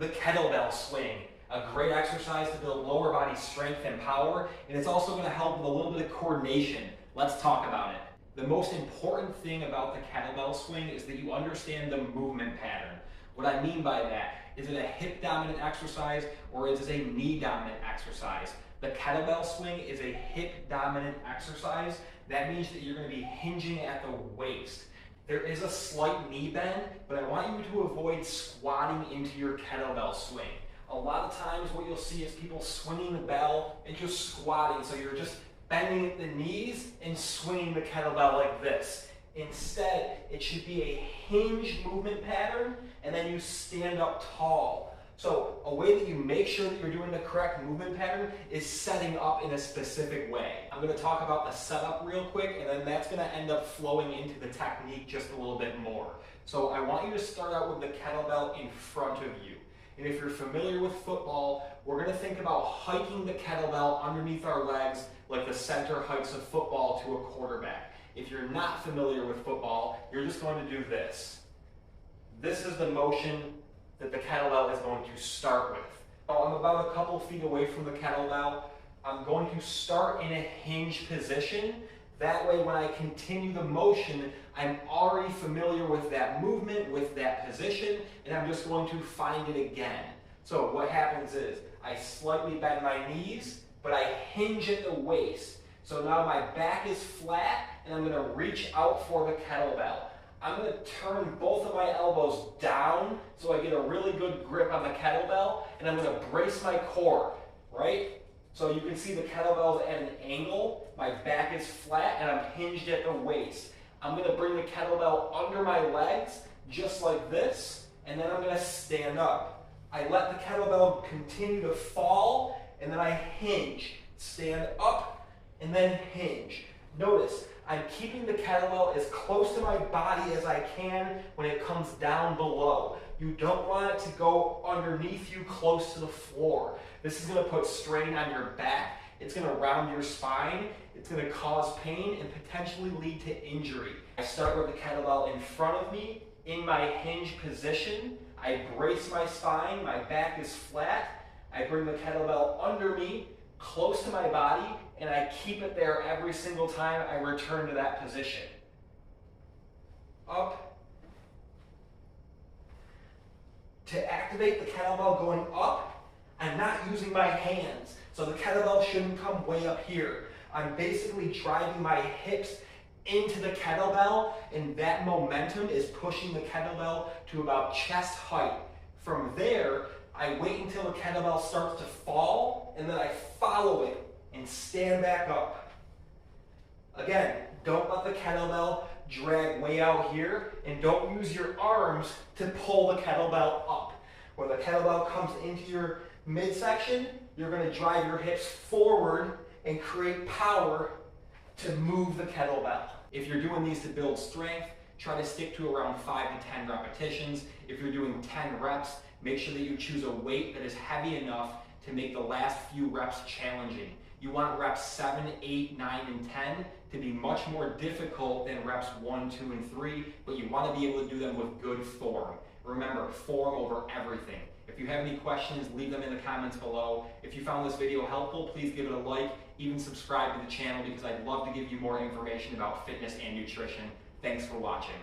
the kettlebell swing. A great exercise to build lower body strength and power, and it's also going to help with a little bit of coordination. Let's talk about it. The most important thing about the kettlebell swing is that you understand the movement pattern. What I mean by that, is it a hip dominant exercise or is it a knee dominant exercise? The kettlebell swing is a hip dominant exercise. That means that you're going to be hinging at the waist. There is a slight knee bend, but I want you to avoid squatting into your kettlebell swing. A lot of times what you'll see is people swinging the bell and just squatting. So you're just bending at the knees and swinging the kettlebell like this. Instead, it should be a hinge movement pattern, and then you stand up tall. So a way that you make sure that you're doing the correct movement pattern is setting up in a specific way. I'm going to talk about the setup real quick, and then that's going to end up flowing into the technique just a little bit more. So I want you to start out with the kettlebell in front of you. And if you're familiar with football, we're going to think about hiking the kettlebell underneath our legs like the center hikes a football to a quarterback. If you're not familiar with football, you're just going to do this. This is the motion that the kettlebell is going to start with. So I'm about a couple feet away from the kettlebell. I'm going to start in a hinge position. That way, when I continue the motion, I'm already familiar with that movement, with that position, and I'm just going to find it again. So what happens is, I slightly bend my knees, but I hinge at the waist. So now my back is flat, and I'm going to reach out for the kettlebell. I'm going to turn both of my elbows down so I get a really good grip on the kettlebell, and I'm going to brace my core, right? So you can see the kettlebell is at an angle, my back is flat, and I'm hinged at the waist. I'm going to bring the kettlebell under my legs, just like this, and then I'm going to stand up. I let the kettlebell continue to fall, and then I hinge. Stand up, and then hinge. Notice, I'm keeping the kettlebell as close to my body as I can when it comes down below. You don't want it to go underneath you close to the floor. This is going to put strain on your back. It's going to round your spine. It's going to cause pain and potentially lead to injury. I start with the kettlebell in front of me in my hinge position. I brace my spine. My back is flat. I bring the kettlebell under me, close to my body, and I keep it there every single time I return to that position. Up. To activate the kettlebell going up, I'm not using my hands, so the kettlebell shouldn't come way up here. I'm basically driving my hips into the kettlebell, and that momentum is pushing the kettlebell to about chest height. From there, I wait until the kettlebell starts to fall, and then I follow it and stand back up. Again, don't let the kettlebell drag way out here, and don't use your arms to pull the kettlebell up. When the kettlebell comes into your midsection, you're going to drive your hips forward and create power to move the kettlebell. If you're doing these to build strength, try to stick to around 5 to 10 repetitions. If you're doing 10 reps, make sure that you choose a weight that is heavy enough to make the last few reps challenging. You want reps 7, 8, 9, and 10 to be much more difficult than reps 1, 2, and 3, but you want to be able to do them with good form. Remember, form over everything. If you have any questions, leave them in the comments below. If you found this video helpful, please give it a like, even subscribe to the channel because I'd love to give you more information about fitness and nutrition. Thanks for watching.